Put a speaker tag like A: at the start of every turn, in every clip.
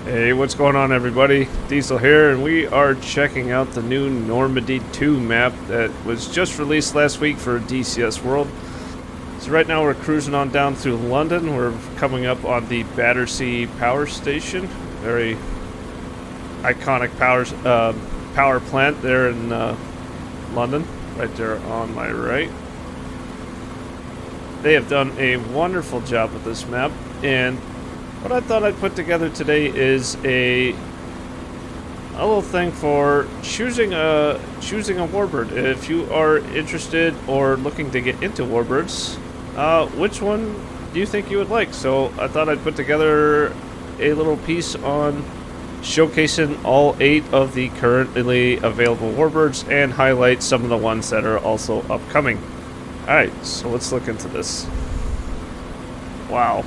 A: Hey, what's going on everybody? Diesel here, and we are checking out the new Normandy 2 map that was just released last week for DCS World. So right now we're cruising on down through London. We're coming up on the Battersea Power Station. Very iconic power plant there in London, right there on my right. They have done a wonderful job with this map, and what I thought I'd put together today is a little thing for choosing a Warbird. If you are interested or looking to get into Warbirds, which one do you think you would like? So I thought I'd put together a little piece on showcasing all 8 of the currently available Warbirds and highlight some of the ones that are also upcoming. Alright, so let's look into this. Wow.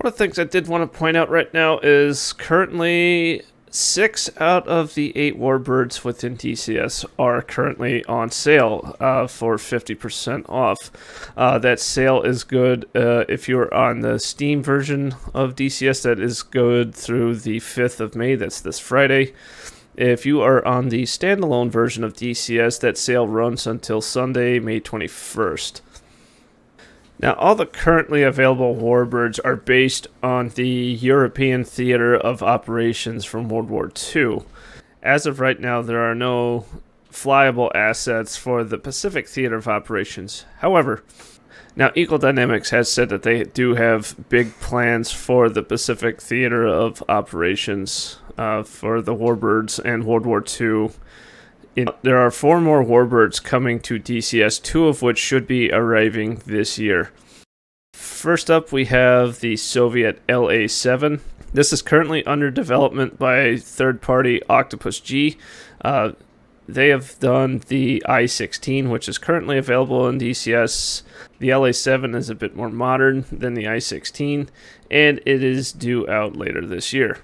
A: One of the things I did want to point out right now is currently 6 out of the 8 Warbirds within DCS are currently on sale for 50% off. That sale is good if you're on the Steam version of DCS. That is good through the 5th of May. That's this Friday. If you are on the standalone version of DCS, that sale runs until Sunday, May 21st. Now, all the currently available Warbirds are based on the European theater of operations from World War II. As of right now, there are no flyable assets for the Pacific theater of operations. However, now Eagle Dynamics has said that they do have big plans for the Pacific theater of operations for the Warbirds and World War II. There are 4 more Warbirds coming to DCS, 2 of which should be arriving this year. First up, we have the Soviet LA-7. This is currently under development by third-party Octopus G. They have done the I-16, which is currently available in DCS. The LA-7 is a bit more modern than the I-16, and it is due out later this year.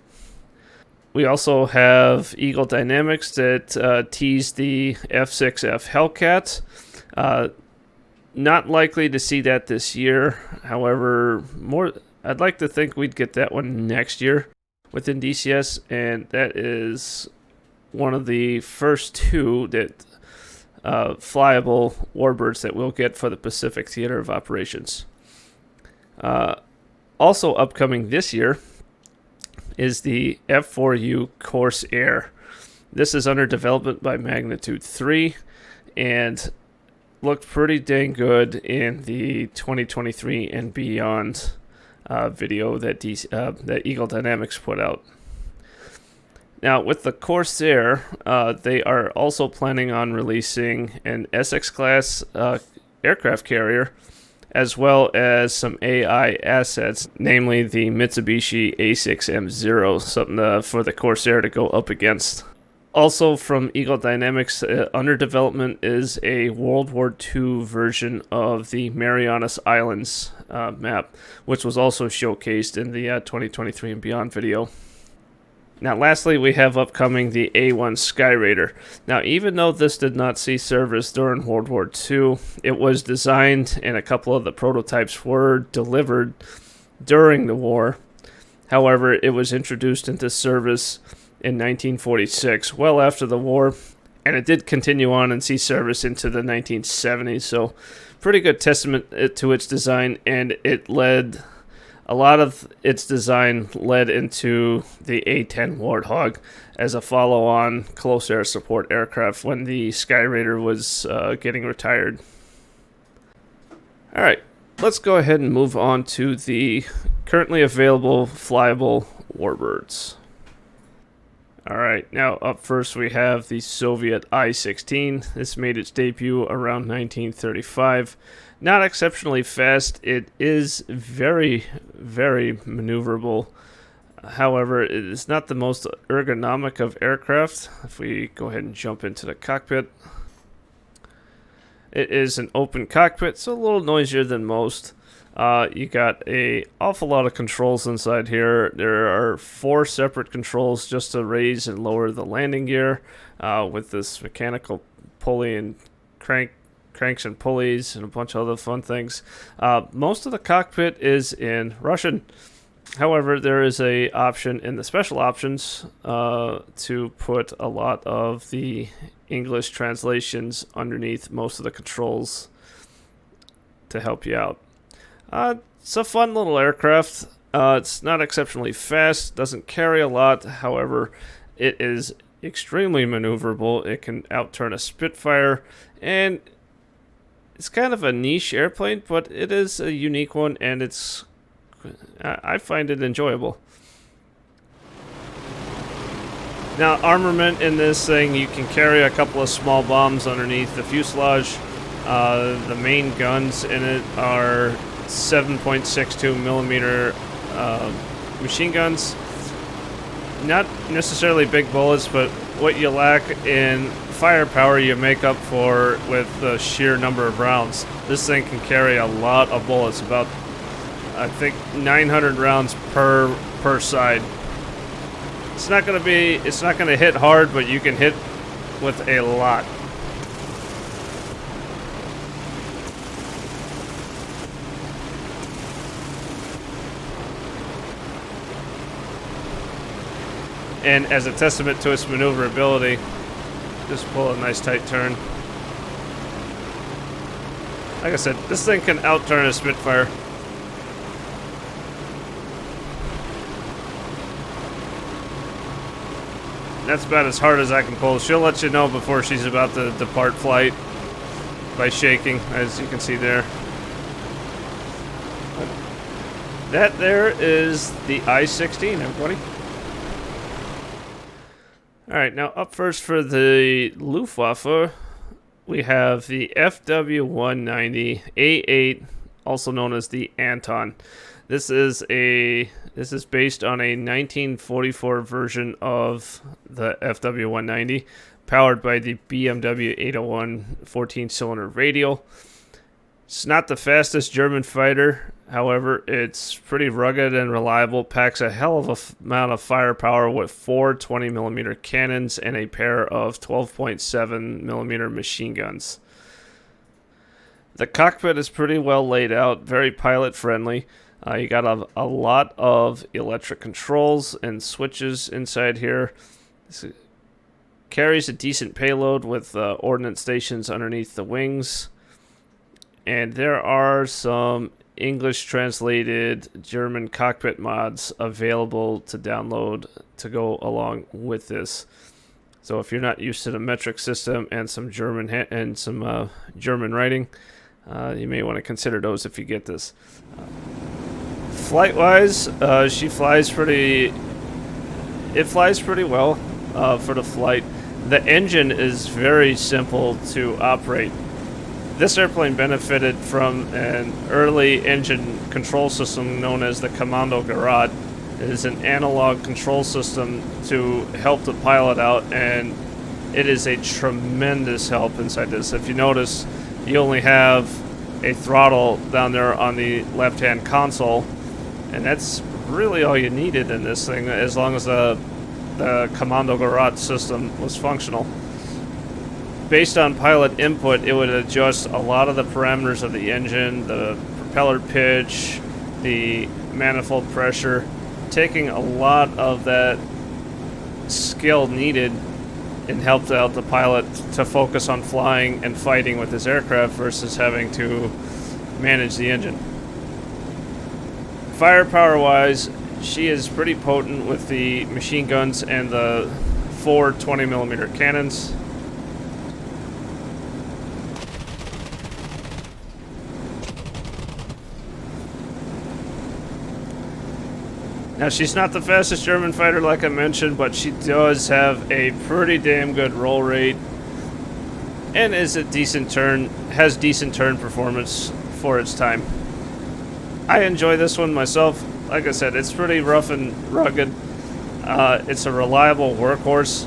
A: We also have Eagle Dynamics that teased the F6F Hellcat. Not likely to see that this year. However, I'd like to think we'd get that one next year within DCS, and that is one of the first 2 that flyable Warbirds that we'll get for the Pacific Theater of Operations. Also upcoming this year is the F4U Corsair. This is under development by Magnitude 3 and looked pretty dang good in the 2023 and beyond video that Eagle Dynamics put out. Now, with the Corsair, they are also planning on releasing an Essex-class aircraft carrier, as well as some AI assets, namely the Mitsubishi A6M0, something for the Corsair to go up against. Also from Eagle Dynamics, under development is a World War II version of the Marianas Islands map, which was also showcased in the 2023 and beyond video. Now, lastly, we have upcoming the A1 Skyraider. Now, even though this did not see service during World War II, it was designed and a couple of the prototypes were delivered during the war. However, it was introduced into service in 1946, well after the war, and it did continue on and see service into the 1970s. So, pretty good testament to its design, and a lot of its design led into the A-10 Warthog as a follow-on close air support aircraft when the Skyraider was getting retired. Alright, let's go ahead and move on to the currently available flyable Warbirds. Alright, now up first we have the Soviet I-16. This made its debut around 1935. Not exceptionally fast. It is very, very maneuverable. However, it is not the most ergonomic of aircraft. If we go ahead and jump into the cockpit, it is an open cockpit, so a little noisier than most. You got an awful lot of controls inside here. There are 4 separate controls just to raise and lower the landing gear with this mechanical pulley and crank cranks and pulleys and a bunch of other fun things. Most of the cockpit is in Russian. However, there is a option in the special options to put a lot of the English translations underneath most of the controls to help you out. It's a fun little aircraft. It's not exceptionally fast, doesn't carry a lot. However, it is extremely maneuverable. It can outturn a Spitfire, and it's kind of a niche airplane, but it is a unique one, and I find it enjoyable. Now, armament in this thing, you can carry a couple of small bombs underneath the fuselage. The main guns in it are 7.62 millimeter machine guns. Not necessarily big bullets, but what you lack in firepower you make up for with the sheer number of rounds. This thing can carry a lot of bullets, about I think 900 rounds per side. It's not going to hit hard, but you can hit with a lot. And as a testament to its maneuverability, just pull a nice tight turn. Like I said, this thing can outturn a Spitfire. That's about as hard as I can pull. She'll let you know before she's about to depart flight by shaking, as you can see there. That there is the I-16, everybody. Alright, now up first for the Luftwaffe, we have the FW190 A8, also known as the Anton. This is based on a 1944 version of the FW190, powered by the BMW 801 14-cylinder radial. It's not the fastest German fighter. However, it's pretty rugged and reliable, packs a hell of a amount of firepower with 4 20mm cannons and a pair of 12.7mm machine guns. The cockpit is pretty well laid out, very pilot-friendly. You got a lot of electric controls and switches inside here. This carries a decent payload with ordnance stations underneath the wings. And there are some English translated German cockpit mods available to download to go along with this. So if you're not used to the metric system and some German German writing, you may want to consider those if you get this. Flight-wise, it flies pretty well for the flight. The engine is very simple to operate. This airplane benefited from an early engine control system known as the Kommando Gerät. It is an analog control system to help the pilot out, and it is a tremendous help inside this. If you notice, you only have a throttle down there on the left-hand console, and that's really all you needed in this thing, as long as the Kommando Gerät system was functional. Based on pilot input, it would adjust a lot of the parameters of the engine, the propeller pitch, the manifold pressure, taking a lot of that skill needed and helped out the pilot to focus on flying and fighting with his aircraft versus having to manage the engine. Firepower-wise, she is pretty potent with the machine guns and the 4 20mm cannons. Now, she's not the fastest German fighter like I mentioned, but she does have a pretty damn good roll rate and has decent turn performance for its time. I enjoy this one myself. Like I said, it's pretty rough and rugged. It's a reliable workhorse,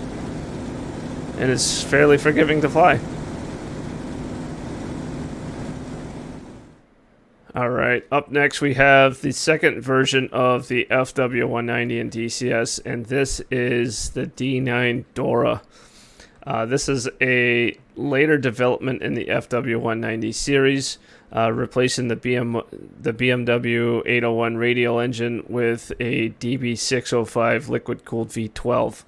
A: and it's fairly forgiving to fly. Alright, up next we have the second version of the FW190 in DCS, and this is the D9 Dora. This is a later development in the FW190 series, replacing the BMW 801 radial engine with a DB605 liquid-cooled V12.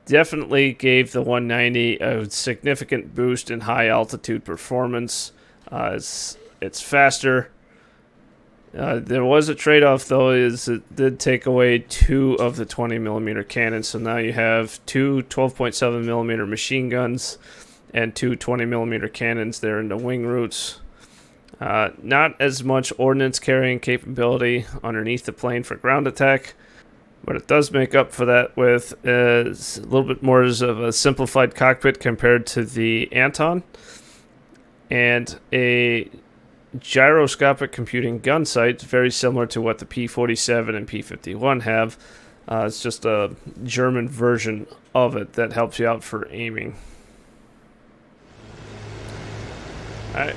A: Definitely gave the 190 a significant boost in high-altitude performance. It's faster. There was a trade-off, though, is it did take away 2 of the 20mm cannons, so now you have 2 12.7mm machine guns and 2 20mm cannons there in the wing roots. Not as much ordnance carrying capability underneath the plane for ground attack, but it does make up for that with a little bit more of a simplified cockpit compared to the Anton, and a gyroscopic computing gun sight, very similar to what the P47 and P51 have. It's just a German version of it that helps you out for aiming. Alright.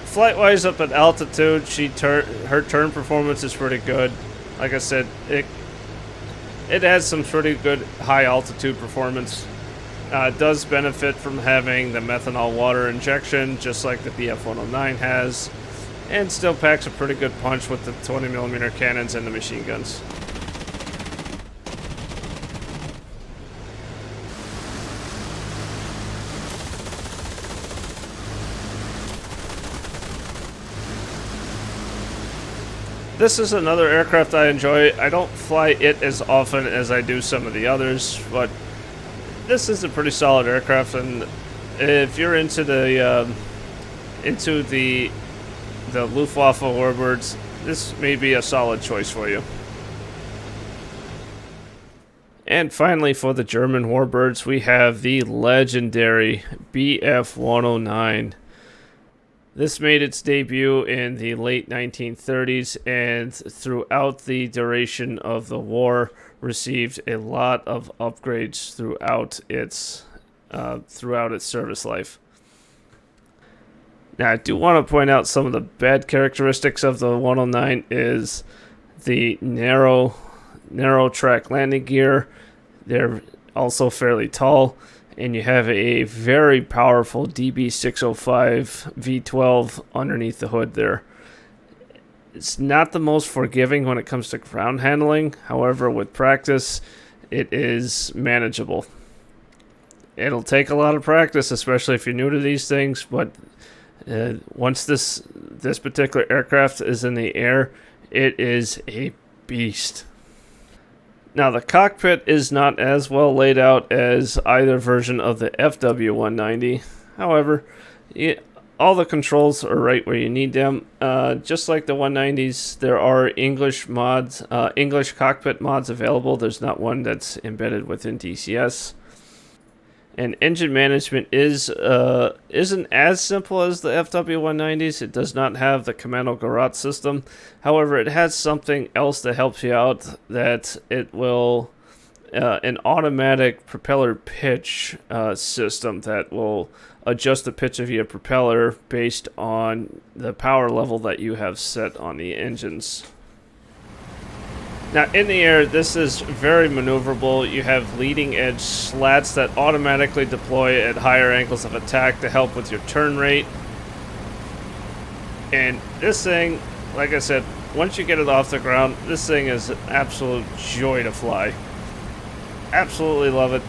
A: Flight-wise, up at altitude, her turn performance is pretty good. Like I said, it has some pretty good high-altitude performance. It does benefit from having the methanol water injection, just like the BF-109 has, and still packs a pretty good punch with the 20mm cannons and the machine guns. This is another aircraft I enjoy. I don't fly it as often as I do some of the others, but this is a pretty solid aircraft, and if you're into the Luftwaffe Warbirds, this may be a solid choice for you. And finally, for the German Warbirds, we have the legendary BF-109. This made its debut in the late 1930s, and throughout the duration of the war, received a lot of upgrades throughout its service life. Now, I do want to point out some of the bad characteristics of the 109 is the narrow track landing gear. They're also fairly tall, and you have a very powerful DB605 V12 underneath the hood there. It's not the most forgiving when it comes to ground handling. However, with practice, it is manageable. It'll take a lot of practice, especially if you're new to these things, but once this particular aircraft is in the air, it is a beast. Now, the cockpit is not as well laid out as either version of the FW190. However, all the controls are right where you need them. Just like the 190s, there are English mods, English cockpit mods available. There's not one that's embedded within DCS. And engine management isn't as simple as the FW190s. It does not have the Commando Garage system. However, it has something else that helps you out, that it will an automatic propeller pitch system that will adjust the pitch of your propeller based on the power level that you have set on the engines. Now, in the air, this is very maneuverable. You have leading edge slats that automatically deploy at higher angles of attack to help with your turn rate. And this thing, like I said, once you get it off the ground, this thing is an absolute joy to fly. Absolutely love it.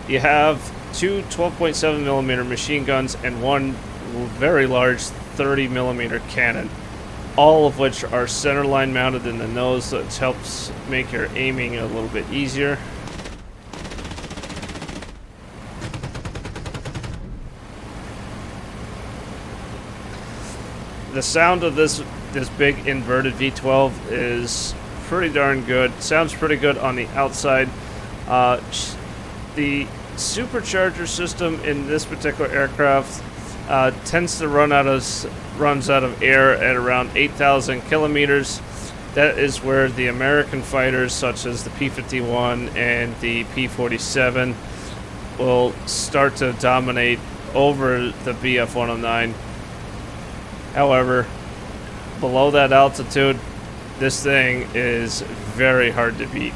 A: You have 2 12.7mm machine guns and one very large 30mm cannon, all of which are centerline mounted in the nose, so it helps make your aiming a little bit easier. The sound of this big inverted V12 is pretty darn good. Sounds pretty good on the outside. The supercharger system in this particular aircraft tends to runs out of air at around 8,000 kilometers. That is where the American fighters, such as the P51 and the P47, will start to dominate over the BF-109. However, below that altitude, this thing is very hard to beat.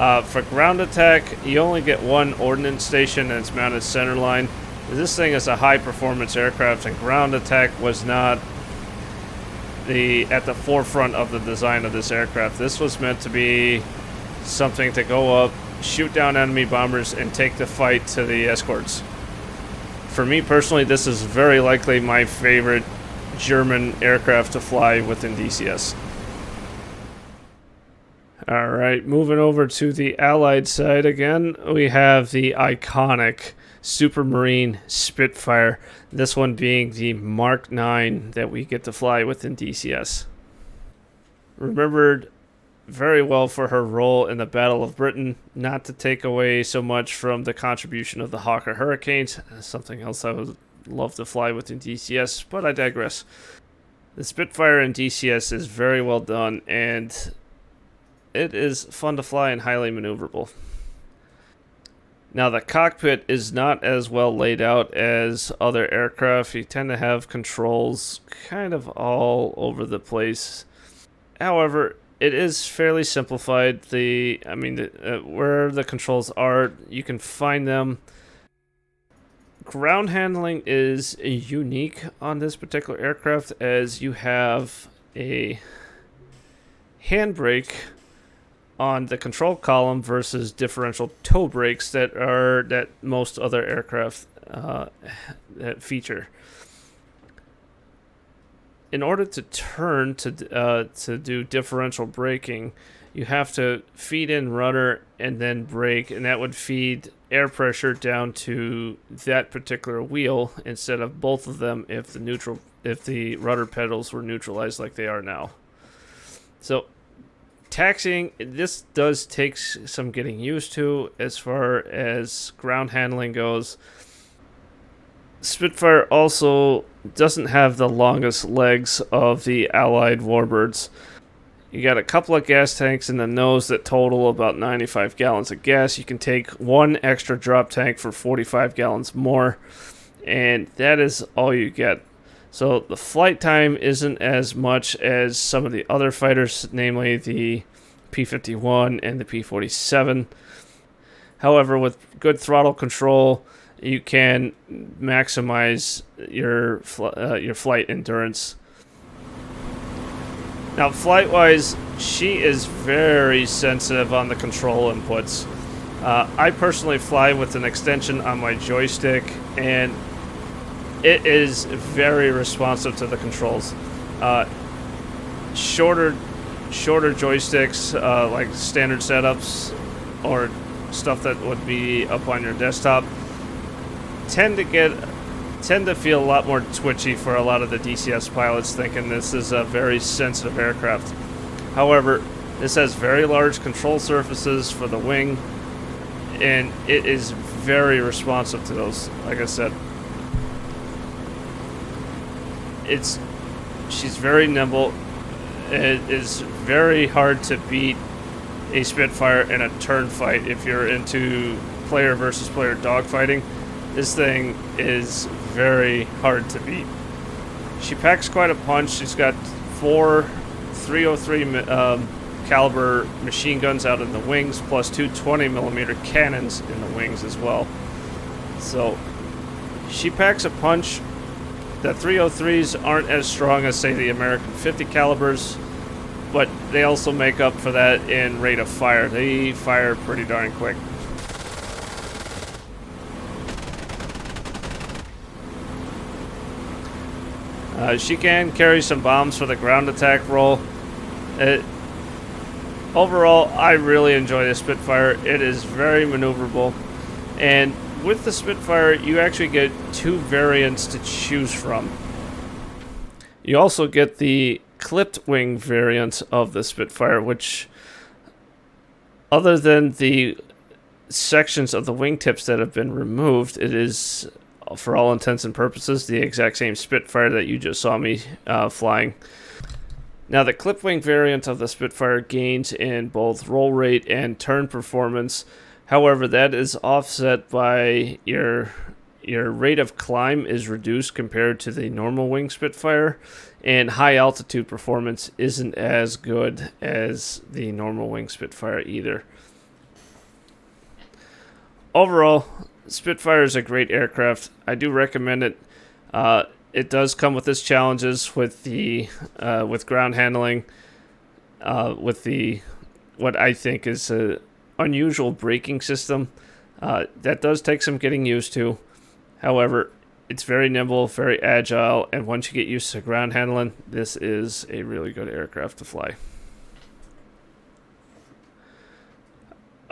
A: For ground attack, you only get one ordnance station and it's mounted centerline. This thing is a high performance aircraft, and ground attack was not at the forefront of the design of this aircraft. This was meant to be something to go up, shoot down enemy bombers, and take the fight to the escorts. For me personally, this is very likely my favorite German aircraft to fly within DCS. Alright, moving over to the Allied side again, we have the iconic Supermarine Spitfire, this one being the Mk IX that we get to fly within DCS. Remembered very well for her role in the Battle of Britain, not to take away so much from the contribution of the Hawker Hurricanes, something else I would love to fly within DCS, but I digress. The Spitfire in DCS is very well done, and it is fun to fly and highly maneuverable. Now, the cockpit is not as well laid out as other aircraft. You tend to have controls kind of all over the place. However, it is fairly simplified. Where the controls are, you can find them. Ground handling is unique on this particular aircraft, as you have a handbrake on the control column versus differential toe brakes that most other aircraft that feature. In order to turn to do differential braking, you have to feed in rudder and then brake, and that would feed air pressure down to that particular wheel instead of both of them if the rudder pedals were neutralized like they are now. So taxiing, this does take some getting used to as far as ground handling goes. Spitfire also doesn't have the longest legs of the Allied Warbirds. You got a couple of gas tanks in the nose that total about 95 gallons of gas. You can take one extra drop tank for 45 gallons more, and that is all you get. So the flight time isn't as much as some of the other fighters, namely the P-51 and the P-47. However, with good throttle control, you can maximize your flight endurance. Now, flight-wise, she is very sensitive on the control inputs. I personally fly with an extension on my joystick, and it is very responsive to the controls. Shorter joysticks, like standard setups or stuff that would be up on your desktop, tend to feel a lot more twitchy for a lot of the DCS pilots, thinking this is a very sensitive aircraft. However, this has very large control surfaces for the wing, and it is very responsive to those. Like I said, she's very nimble. It is very hard to beat a Spitfire in a turn fight if you're into player versus player dogfighting. This thing is very hard to beat. She packs quite a punch. She's got 4 .303 caliber machine guns out in the wings, plus 2 20mm cannons in the wings as well. So she packs a punch. The 303s aren't as strong as, say, the American 50 calibers, but they also make up for that in rate of fire. They fire pretty darn quick. She can carry some bombs for the ground attack role. Overall, I really enjoy the Spitfire. It is very maneuverable, and with the Spitfire, you actually get 2 variants to choose from. You also get the clipped wing variant of the Spitfire, which, other than the sections of the wingtips that have been removed, it is, for all intents and purposes, the exact same Spitfire that you just saw me flying. Now, the clipped wing variant of the Spitfire gains in both roll rate and turn performance. However, that is offset by your rate of climb is reduced compared to the normal wing Spitfire, and high altitude performance isn't as good as the normal wing Spitfire either. overall, Spitfire is a great aircraft. I do recommend it. It does come with its challenges with the with ground handling, with the what I think is a unusual braking system. That does take some getting used to. However, it's very nimble, very agile, and once you get used to ground handling, this is a really good aircraft to fly.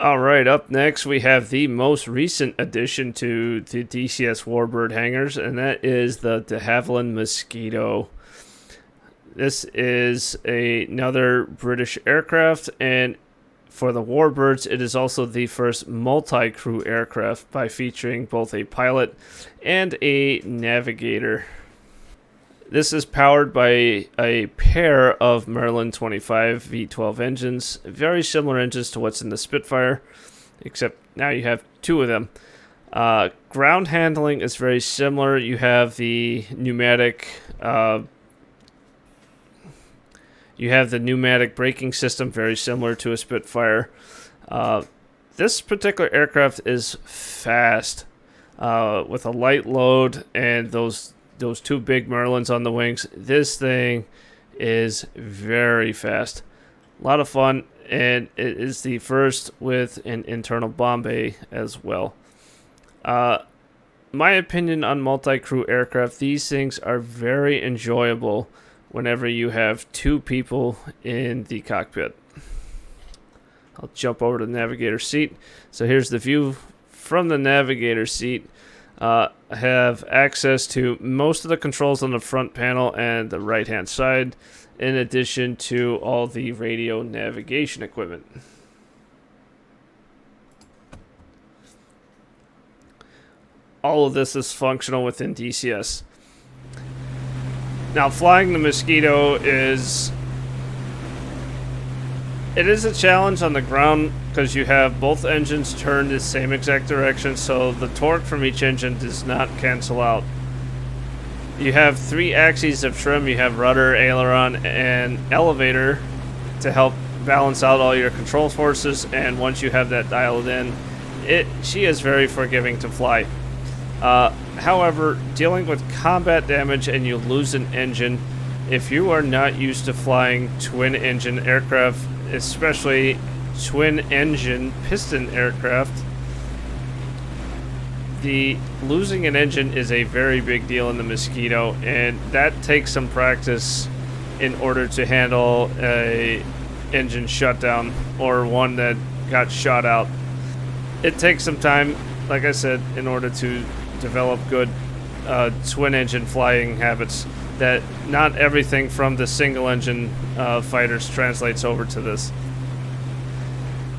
A: Alright, up next we have the most recent addition to the DCS Warbird hangars, and that is the de Havilland Mosquito. This is another British aircraft, and for the Warbirds, it is also the first multi-crew aircraft by featuring both a pilot and a navigator. This is powered by a pair of Merlin 25 V12 engines, very similar engines to what's in the Spitfire, except now you have two of them. Ground handling is very similar. You have the pneumatic braking system, very similar to a Spitfire. This particular aircraft is fast, with a light load and those two big Merlins on the wings. This thing is very fast. A lot of fun, and it is the first with an internal bomb bay as well. My opinion on multi-crew aircraft, these things are very enjoyable whenever you have two people in the cockpit. I'll jump over to the navigator seat. So here's the view from the navigator seat. I have access to most of the controls on the front panel and the right hand side, in addition to all the radio navigation equipment. All of this is functional within DCS. Now, flying the Mosquito is a challenge on the ground because you have both engines turned the same exact direction, so the torque from each engine does not cancel out. You have three axes of trim. You have rudder, aileron, and elevator to help balance out all your control forces, and once you have that dialed in, she is very forgiving to fly. However, dealing with combat damage and you lose an engine, if you are not used to flying twin engine aircraft, especially twin engine piston aircraft, losing an engine is a very big deal in the Mosquito, and that takes some practice in order to handle a engine shutdown or one that got shot out. It takes some time, like I said, in order to develop good twin engine flying habits. That not everything from the single engine fighters translates over to this.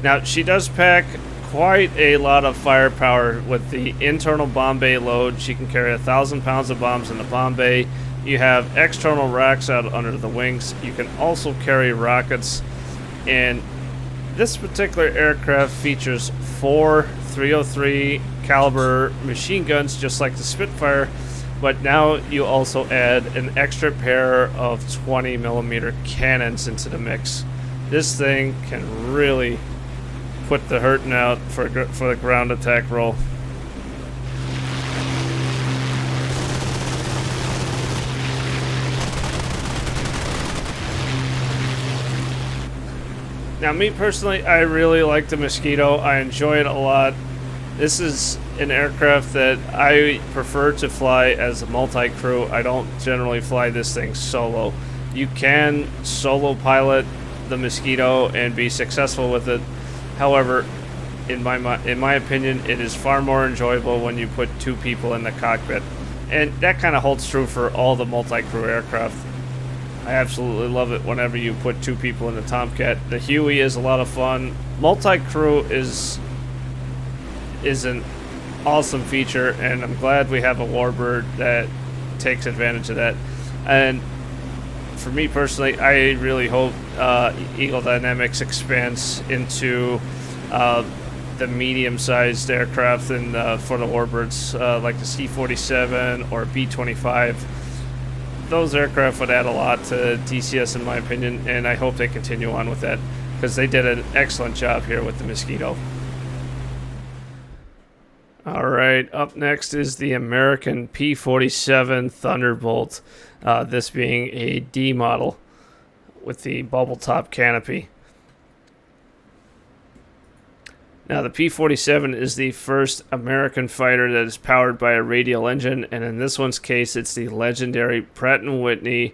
A: Now, she does pack quite a lot of firepower with the internal bomb bay load. She can carry 1,000 pounds of bombs in the bomb bay. You have external racks out under the wings. You can also carry rockets, and this particular aircraft features 4 303 caliber machine guns, just like the Spitfire, but now you also add an extra pair of 20mm cannons into the mix. This thing can really put the hurting out for the ground attack role. Now, me personally, I really like the Mosquito. I enjoy it a lot. This is an aircraft that I prefer to fly as a multi-crew. I don't generally fly this thing solo. You can solo pilot the Mosquito and be successful with it. However, in my opinion, it is far more enjoyable when you put two people in the cockpit. And that kind of holds true for all the multi-crew aircraft. I absolutely love it whenever you put two people in the Tomcat. The Huey is a lot of fun. Multi-crew is an awesome feature, and I'm glad we have a Warbird that takes advantage of that. And for me personally, I really hope Eagle Dynamics expands into the medium-sized aircraft and for the Warbirds, like the C-47 or B-25. Those aircraft would add a lot to DCS, in my opinion, and I hope they continue on with that because they did an excellent job here with the Mosquito. All right, up next is the American P-47 Thunderbolt, this being a D model with the bubble top canopy. Now, the P-47 is the first American fighter that is powered by a radial engine, and in this one's case, it's the legendary Pratt & Whitney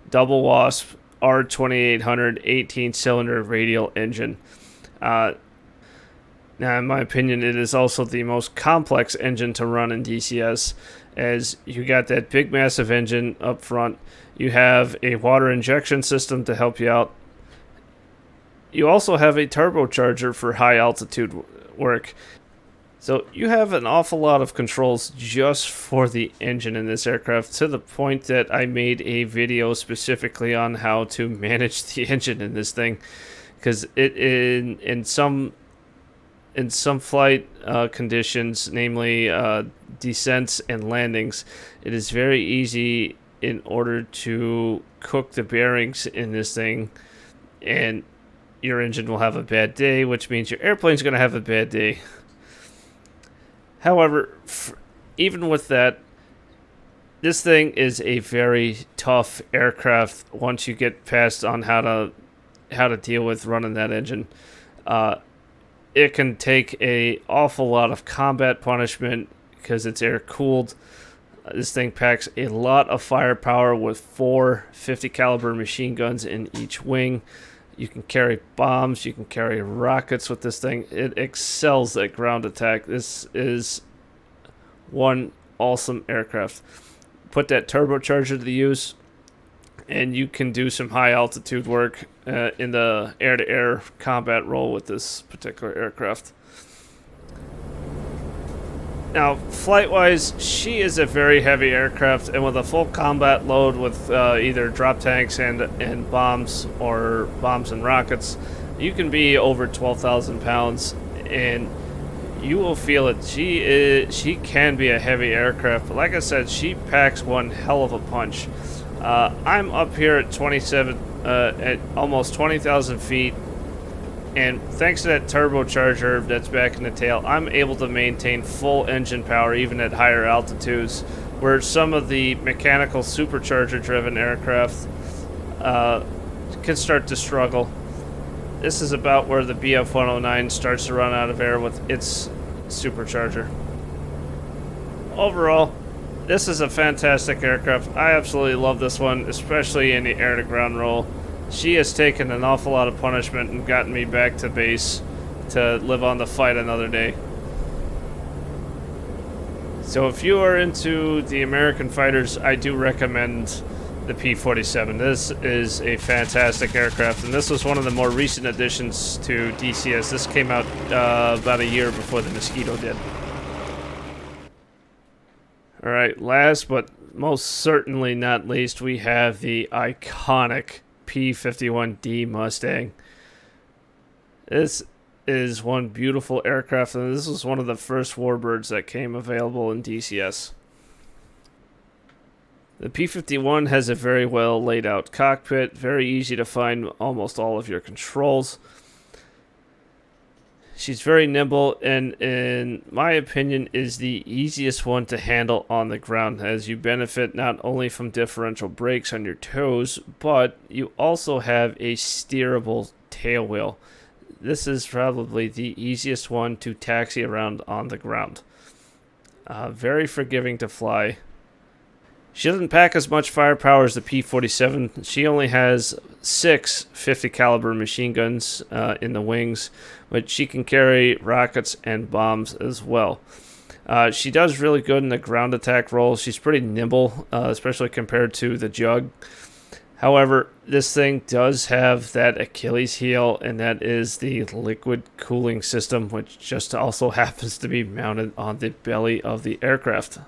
A: Double Wasp R2800 18-cylinder radial engine. Now, in my opinion, it is also the most complex engine to run in DCS, as you got that big, massive engine up front. You have a water injection system to help you out. You also have a turbocharger for high altitude work. So you have an awful lot of controls just for the engine in this aircraft, to the point that I made a video specifically on how to manage the engine in this thing, because it in some flight conditions, namely descents and landings, it is very easy in order to cook the bearings in this thing, and your engine will have a bad day, which means your airplane's going to have a bad day. However, even with that, this thing is a very tough aircraft once you get past on how to deal with running that engine. It can take an awful lot of combat punishment because it's air cooled. This thing packs a lot of firepower with 4 50 caliber machine guns in each wing. You can carry bombs, you can carry rockets with this thing. It excels at ground attack. This is one awesome aircraft. Put that turbocharger to use, and you can do some high altitude work in the air-to-air combat role with this particular aircraft. Now, flight-wise, she is a very heavy aircraft, and with a full combat load with either drop tanks and bombs, or bombs and rockets, you can be over 12,000 pounds, and you will feel it. She can be a heavy aircraft, but like I said, she packs one hell of a punch. I'm up here at at almost 20,000 feet. And thanks to that turbocharger that's back in the tail, I'm able to maintain full engine power even at higher altitudes, where some of the mechanical supercharger-driven aircraft can start to struggle. This is about where the BF-109 starts to run out of air with its supercharger. Overall, this is a fantastic aircraft. I absolutely love this one, especially in the air-to-ground role. She has taken an awful lot of punishment and gotten me back to base to live on to fight another day. So if you are into the American fighters, I do recommend the P-47. This is a fantastic aircraft, and this was one of the more recent additions to DCS. This came out about a year before the Mosquito did. Alright, last but most certainly not least, we have the iconic P-51D Mustang. This is one beautiful aircraft, and this was one of the first Warbirds that came available in DCS. The P-51 has a very well laid out cockpit, very easy to find almost all of your controls. She's very nimble, and in my opinion is the easiest one to handle on the ground, as you benefit not only from differential brakes on your toes, but you also have a steerable tail wheel. This is probably the easiest one to taxi around on the ground. Very forgiving to fly. She doesn't pack as much firepower as the P-47. She only has 6 50 caliber machine guns in the wings, but she can carry rockets and bombs as well. She does really good in the ground attack role. She's pretty nimble, especially compared to the Jug. However, this thing does have that Achilles heel, and that is the liquid cooling system, which just also happens to be mounted on the belly of the aircraft.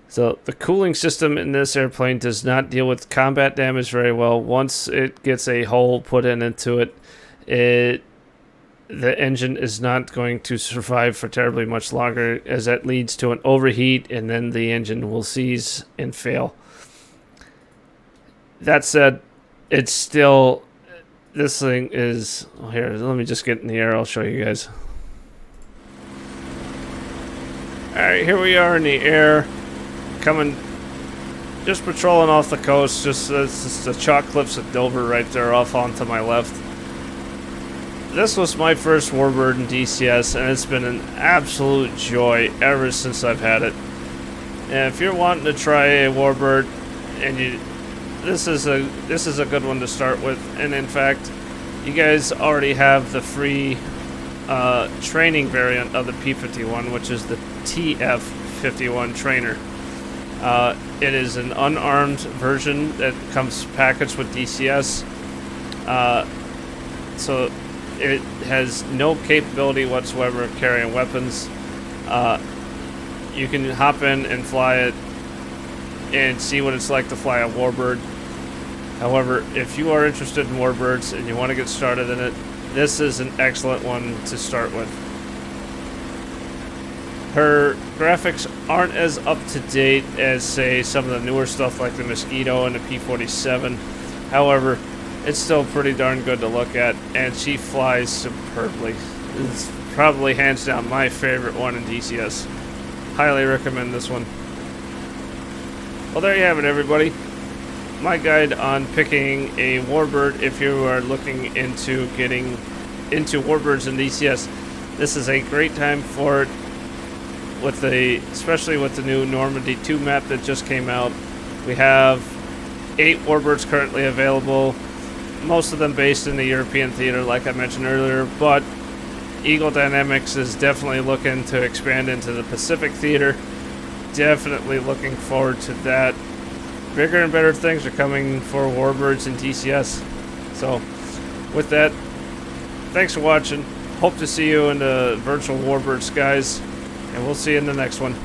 A: So the cooling system in this airplane does not deal with combat damage very well. Once it gets a hole put into it, the engine is not going to survive for terribly much longer, as that leads to an overheat, and then the engine will seize and fail. That said, it's still, this thing is, here, let me just get in the air, I'll show you guys. Alright, here we are in the air, coming, just patrolling off the coast, just the chalk cliffs of Dover right there off onto my left. This was my first Warbird in DCS, and it's been an absolute joy ever since I've had it. And if you're wanting to try a Warbird, and this is a good one to start with. And in fact, you guys already have the free training variant of the P51, which is the TF51 trainer. It is an unarmed version that comes packaged with DCS. So it has no capability whatsoever of carrying weapons. You can hop in and fly it and see what it's like to fly a Warbird. However, if you are interested in Warbirds and you want to get started in it, this is an excellent one to start with. Her graphics aren't as up to date as, say, some of the newer stuff like the Mosquito and the P47. However, it's still pretty darn good to look at, and she flies superbly. It's probably hands down my favorite one in DCS. Highly recommend this one. Well, there you have it, everybody. My guide on picking a Warbird if you are looking into getting into Warbirds in DCS. This is a great time for it, especially with the new Normandy 2 map that just came out. We have 8 Warbirds currently available, most of them based in the European theater, like I mentioned earlier, but Eagle Dynamics is definitely looking to expand into the Pacific theater. Definitely looking forward to that. Bigger and better things are coming for Warbirds in DCS. So, with that, thanks for watching. Hope to see you in the virtual Warbird skies, and we'll see you in the next one.